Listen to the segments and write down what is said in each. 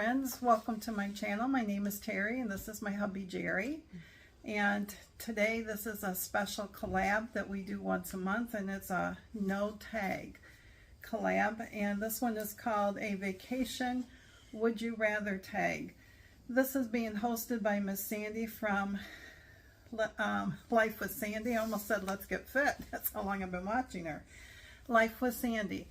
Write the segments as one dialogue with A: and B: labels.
A: friends, welcome to my channel. My name is Terry and this is my hubby Jerry, and today this is a special collab that we do once a month, and it's a no tag collab, and this one is called a vacation would you rather tag. This is being hosted by Miss Sandy from Life with Sandy. I almost said Let's Get Fit. That's how long I've been watching her. Life with Sandy.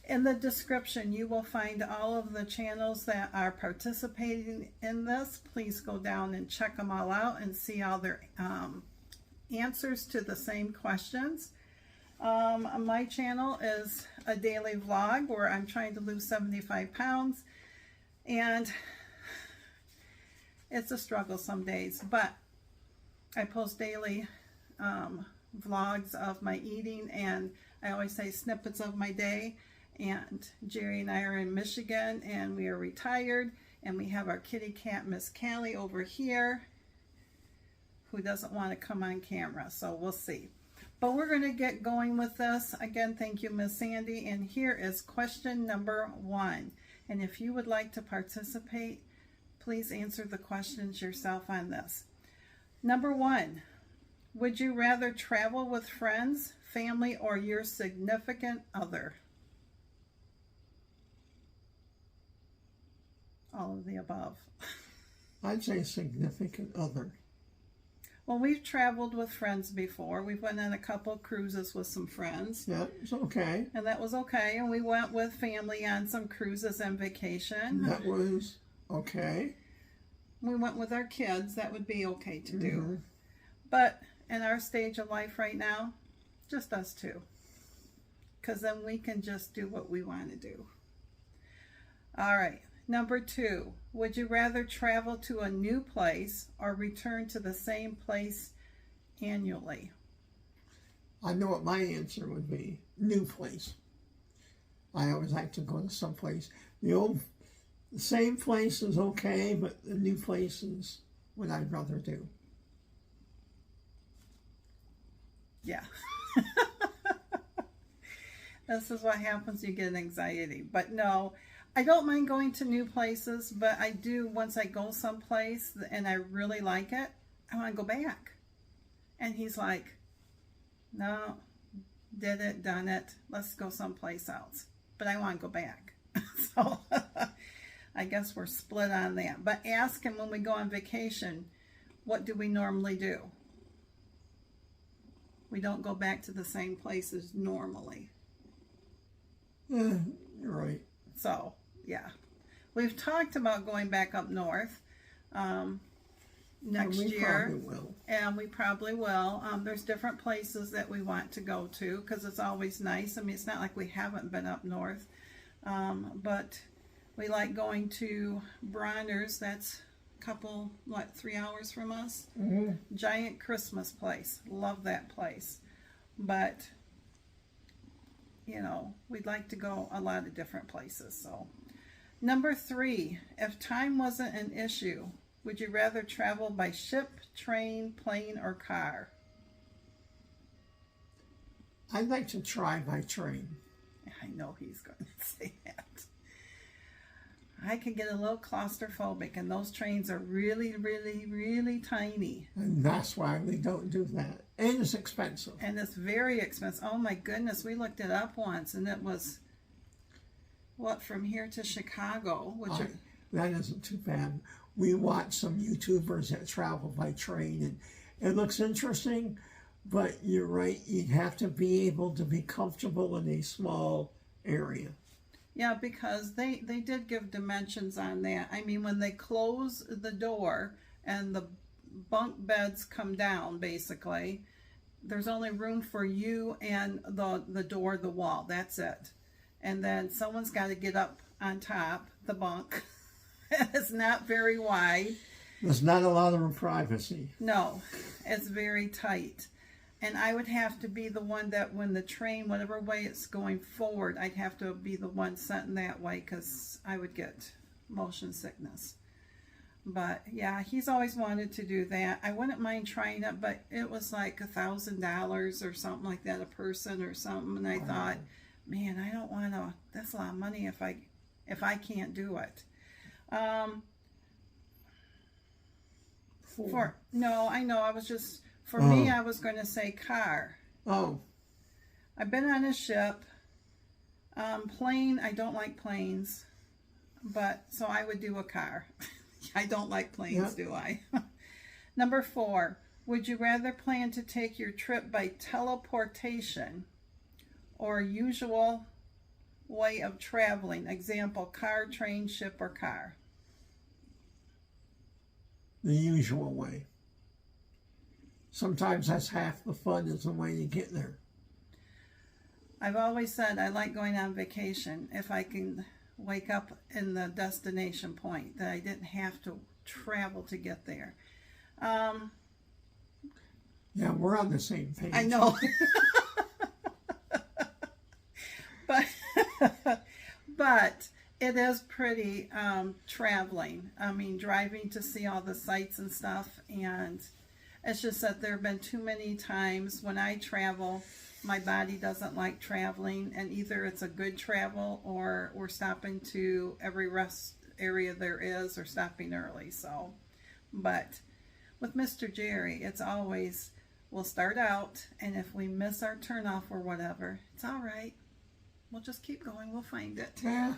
A: In the description, you will find all of the channels that are participating in this. Please go down and check them all out and see all their answers to the same questions. My channel is a daily vlog where I'm trying to lose 75 pounds, and it's a struggle some days, but I post daily vlogs of my eating, and I always say snippets of my day. And Jerry and I are in Michigan, and we are retired, and we have our kitty cat Miss Cali over here, who doesn't want to come on camera, so we'll see. But we're going to get going with this. Again, thank you, Miss Sandy. And here is question number 1. And if you would like to participate, please answer the questions yourself on this. Number 1, would you rather travel with friends, family, or your significant other? All of the above.
B: I'd say significant other.
A: Well, we've traveled with friends before. We went on a couple cruises with some friends.
B: Yeah, it's okay.
A: And that was okay. And we went with family on some cruises and vacation.
B: That was okay.
A: We went with our kids. That would be okay to do. But in our stage of life right now, just us two. Because then we can just do what we want to do. All right. Number 2, would you rather travel to a new place or return to the same place annually?
B: I know what my answer would be. New place. I always like to go to some place. The same place is okay, but the new place is what I'd rather do.
A: Yeah. This is what happens, you get anxiety. But no, I don't mind going to new places, but I do, once I go someplace and I really like it, I want to go back. And he's like, no, did it, done it, let's go someplace else. But I want to go back. So I guess we're split on that. But ask him when we go on vacation, what do we normally do? We don't go back to the same places normally.
B: Yeah, you're right.
A: So, yeah. We've talked about going back up north next year.
B: Probably will.
A: And we probably will. There's different places that we want to go to because it's always nice. I mean, it's not like we haven't been up north. But we like going to Bronner's. That's a couple, 3 hours from us? Giant Christmas place. Love that place. But, you know, we'd like to go a lot of different places. So, number 3, if time wasn't an issue, would you rather travel by ship, train, plane, or car?
B: I'd like to try by train.
A: I know he's going to say that. I can get a little claustrophobic, and those trains are really, really, really tiny.
B: And that's why we don't do that. And it's expensive.
A: And it's very expensive. Oh my goodness, we looked it up once, and it was, what, from here to Chicago?
B: That isn't too bad. We watch some YouTubers that travel by train, and it looks interesting, but you're right, you'd have to be able to be comfortable in a small area.
A: Yeah, because they did give dimensions on that. I mean, when they close the door and the bunk beds come down, basically, there's only room for you and the door, the wall. That's it. And then someone's got to get up on top, the bunk. It's not very wide.
B: There's not a lot of privacy.
A: No, it's very tight. And I would have to be the one that when the train, whatever way it's going forward, I'd have to be the one sitting that way because I would get motion sickness. But yeah, he's always wanted to do that. I wouldn't mind trying it, but it was like $1,000 or something like that a person or something. And I thought, man, I don't want to, that's a lot of money if I can't do it. No, I know. I was just, for
B: Oh.
A: me, I was going to say car.
B: Oh,
A: I've been on a ship. Plane, I don't like planes. But, so I would do a car. I don't like planes, do I? Number 4, would you rather plan to take your trip by teleportation or usual way of traveling? Example, car, train, ship, or car.
B: the usual way. Sometimes that's half the fun is the way you get there.
A: I've always said I like going on vacation if I can wake up in the destination point, that I didn't have to travel to get there.
B: Yeah, we're on the same page.
A: I know. but it is pretty traveling. I mean, driving to see all the sights and stuff, and it's just that there have been too many times when I travel, my body doesn't like traveling, and either it's a good travel or we're stopping to every rest area there is or stopping early. So, but with Mr. Jerry, it's always, we'll start out, and if we miss our turnoff or whatever, it's all right. We'll just keep going. We'll find it.
B: Yeah.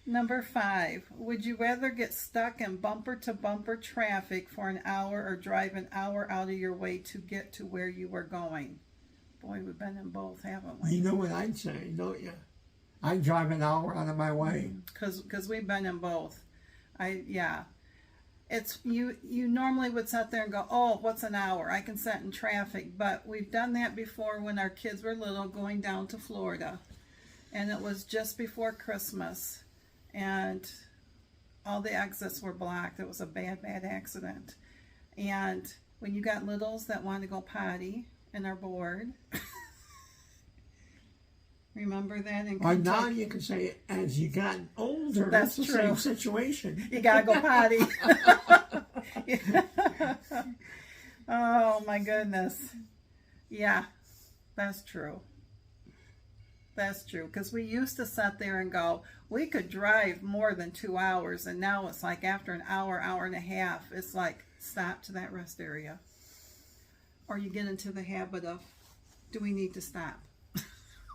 A: Number 5, would you rather get stuck in bumper-to-bumper traffic for an hour or drive an hour out of your way to get to where you were going? Boy, we've been in both, haven't we?
B: You know what I'd say, don't you? I'd drive an hour out of my way.
A: Because we've been in both. It's you normally would sit there and go, oh, what's an hour? I can sit in traffic. But we've done that before when our kids were little, going down to Florida. And it was just before Christmas. And all the exits were blocked. It was a bad, bad accident. And when you got littles that want to go potty and are bored, remember that in
B: Or
A: Kentucky?
B: now you can say, as you got older,
A: That's
B: it's the
A: true.
B: same situation.
A: You gotta go potty. Oh my goodness. Yeah, that's true. That's true. Because we used to sit there and go, we could drive more than 2 hours, and now it's like after an hour, hour and a half, it's like stop to that rest area. Or you get into the habit of, do we need to stop?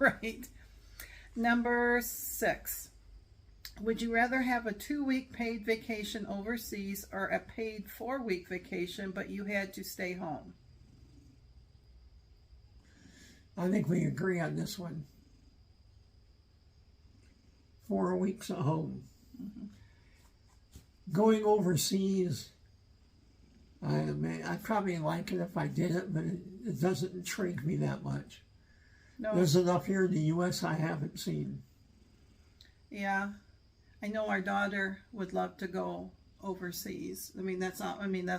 A: Right? Number 6. Would you rather have a 2-week paid vacation overseas or a paid 4-week vacation, but you had to stay home?
B: I think we agree on this one. 4 weeks at home.
A: Mm-hmm.
B: Going overseas, I'd probably like it if I did it, but it doesn't intrigue me that much.
A: No.
B: There's enough here in the U.S. I haven't seen.
A: Yeah. I know our daughter would love to go overseas. I mean, that's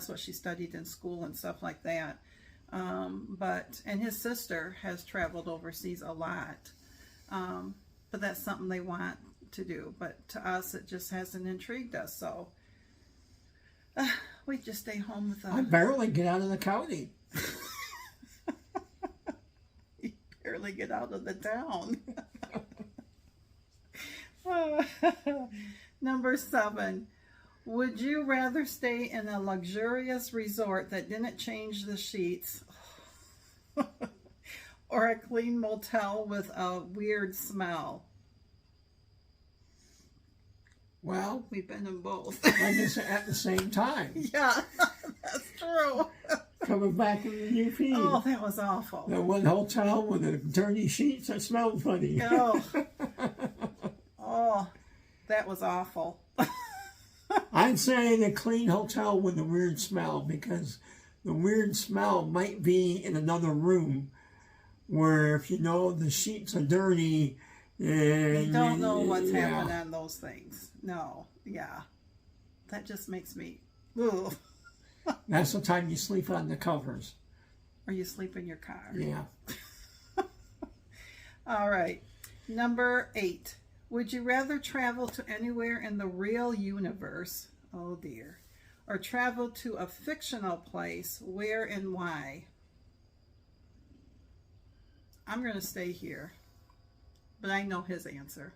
A: what she studied in school and stuff like that. And his sister has traveled overseas a lot. But that's something they want to do. But to us, it just hasn't intrigued us. So we just stay home with them.
B: I barely get out of the county.
A: You barely get out of the town. Number 7. Would you rather stay in a luxurious resort that didn't change the sheets or a clean motel with a weird smell?
B: Well,
A: We've been in both.
B: I guess at the same time.
A: Yeah, that's true.
B: Coming back in the UP.
A: Oh, that was awful.
B: That one hotel with the dirty sheets that smelled funny.
A: Oh, that was awful.
B: I'd say the clean hotel with the weird smell, because the weird smell might be in another room where, if you know the sheets are dirty, and
A: You don't know what's happening on those things. No, yeah. That just makes me, ugh.
B: That's the time you sleep on the covers.
A: Or you sleep in your car.
B: Yeah.
A: All right. Number 8. Would you rather travel to anywhere in the real universe, oh dear, or travel to a fictional place, where and why? I'm going to stay here, but I know his answer.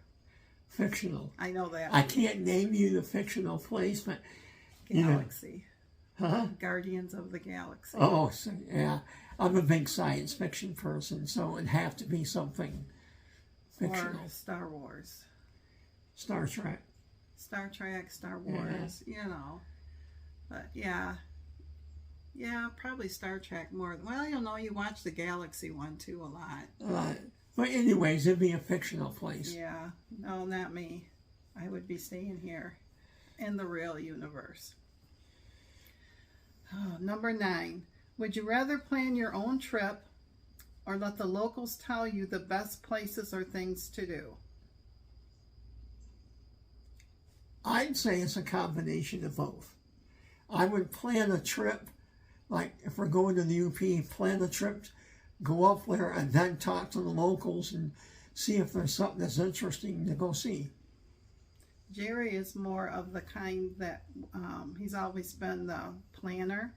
B: Fictional.
A: I know that.
B: I can't name you the fictional place, but
A: Galaxy.
B: Huh?
A: Guardians of the Galaxy.
B: Oh, so, yeah. I'm a big science fiction person, so it'd have to be something fictional.
A: Or Star Wars.
B: Star Trek.
A: Star Trek, Star Wars, But yeah, probably Star Trek more. Well, you watch the Galaxy one too a lot.
B: But anyways, it'd be a fictional place.
A: Yeah, no, not me. I would be staying here in the real universe. Oh, number 9. Would you rather plan your own trip or let the locals tell you the best places or things to do?
B: I'd say it's a combination of both. I would plan a trip, like if we're going to the UP, plan a trip, go up there, and then talk to the locals and see if there's something that's interesting to go see.
A: Jerry is more of the kind that he's always been the planner,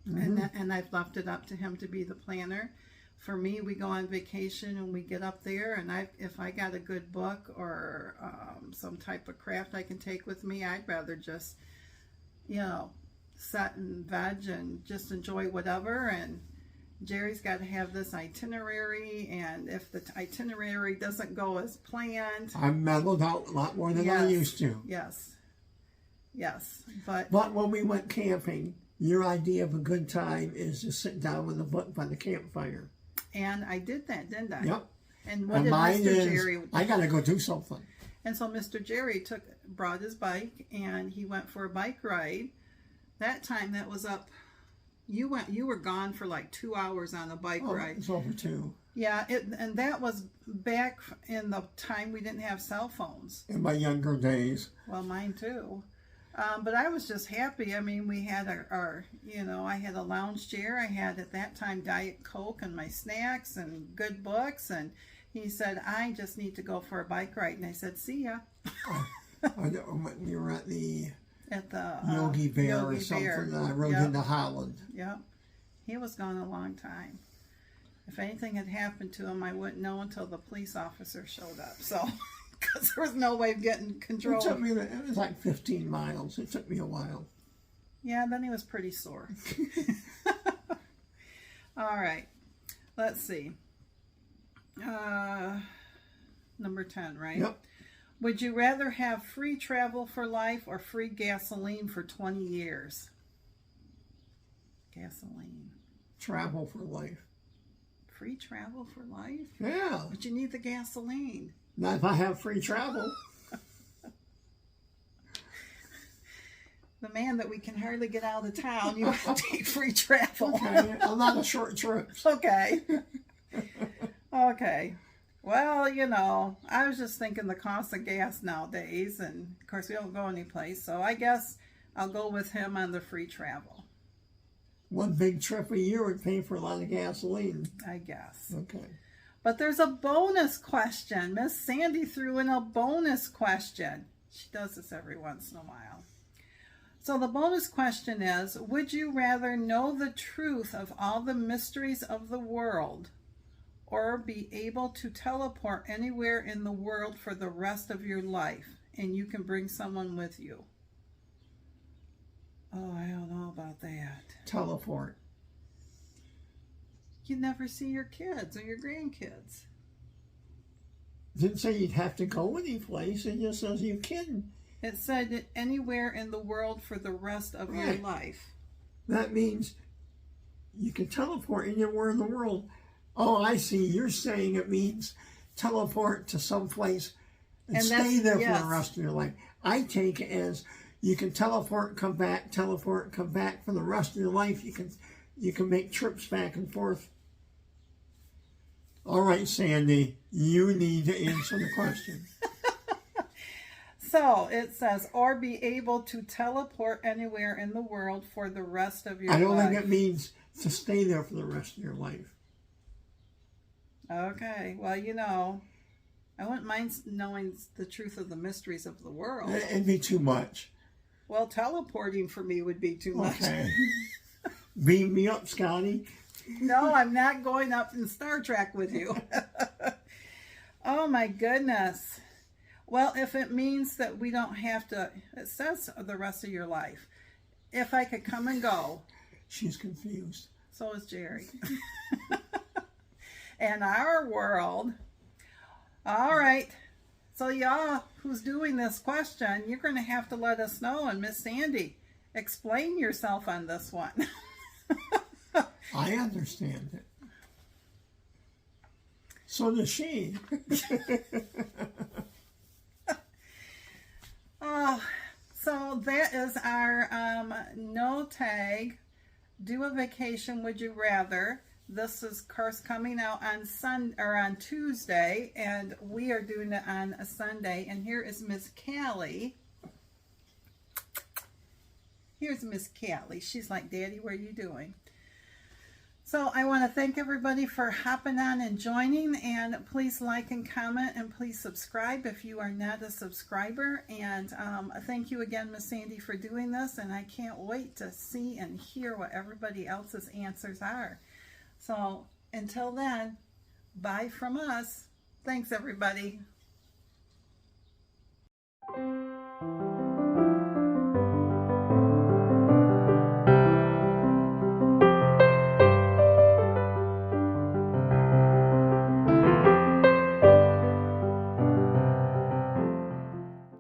A: and I've left it up to him to be the planner. For me, we go on vacation and we get up there, and if I got a good book or some type of craft I can take with me, I'd rather just, sit and veg and just enjoy whatever. And Jerry's got to have this itinerary, and if the itinerary doesn't go as planned...
B: I've meddled out a lot more than I used to.
A: Yes. But
B: when we went camping, your idea of a good time is to sit down with a book by the campfire.
A: And I did that, didn't I?
B: Yep.
A: And what did Mr. Jerry...
B: I got to go do something.
A: And so Mr. Jerry brought his bike, and he went for a bike ride. That time, that was up... You were gone for like 2 hours on a bike ride.
B: It's over 2.
A: Yeah, and that was back in the time we didn't have cell phones.
B: In my younger days.
A: Well, mine too. But I was just happy. I mean, we had our I had a lounge chair. I had at that time Diet Coke and my snacks and good books. And he said, I just need to go for a bike ride. And I said, see ya.
B: We were at the
A: Yogi
B: Bear or something. Bear. I rode into Holland.
A: Yep. He was gone a long time. If anything had happened to him, I wouldn't know until the police officer showed up. So, because there was no way of getting control.
B: It was like 15 miles. It took me a while.
A: Yeah, then he was pretty sore. All right. Let's see. Number 10, right?
B: Yep.
A: Would you rather have free travel for life or free gasoline for 20 years? Gasoline.
B: Travel for life.
A: Free travel for life?
B: Yeah.
A: But you need the gasoline.
B: Not if I have free travel.
A: The man that we can hardly get out of town, you have to take free travel.
B: Okay, a lot of short trips.
A: Okay. Okay. Well, I was just thinking the cost of gas nowadays, and of course we don't go anyplace, so I guess I'll go with him on the free travel.
B: One big trip a year would pay for a lot of gasoline.
A: I guess.
B: Okay.
A: But there's a bonus question. Miss Sandy threw in a bonus question. She does this every once in a while. So the bonus question is, would you rather know the truth of all the mysteries of the world or be able to teleport anywhere in the world for the rest of your life and you can bring someone with you? Oh, I don't know about that.
B: Teleport.
A: You never see your kids or your grandkids.
B: Didn't say you'd have to go any place. It just says you can.
A: It said anywhere in the world for the rest of your life.
B: That means you can teleport anywhere in the world. Oh, I see. You're saying it means teleport to some place and stay there for the rest of your life. I take it as you can teleport, come back for the rest of your life. You can make trips back and forth. All right, Sandy, you need to answer the question.
A: So it says, or be able to teleport anywhere in the world for the rest of your life.
B: I don't think it means to stay there for the rest of your life.
A: Okay, well, I wouldn't mind knowing the truth of the mysteries of the world.
B: It'd be too much.
A: Well, teleporting for me would be too much.
B: Okay. Beam me up, Scotty.
A: No, I'm not going up in Star Trek with you. Oh, my goodness. Well, if it means that we don't have to, it says the rest of your life. If I could come and go.
B: She's confused.
A: So is Jerry. In our world. All right. So y'all who's doing this question, you're going to have to let us know. And Miss Sandy, explain yourself on this one.
B: I understand it. So does she.
A: Oh, so that is our no tag. Do a vacation, would you rather? This is, of course, coming out on Tuesday, and we are doing it on a Sunday. And here is Miss Cali. Here's Miss Cali. She's like, Daddy, what are you doing? So I want to thank everybody for hopping on and joining, and please like and comment, and please subscribe if you are not a subscriber. And thank you again, Miss Sandy, for doing this, and I can't wait to see and hear what everybody else's answers are. So until then, bye from us. Thanks, everybody.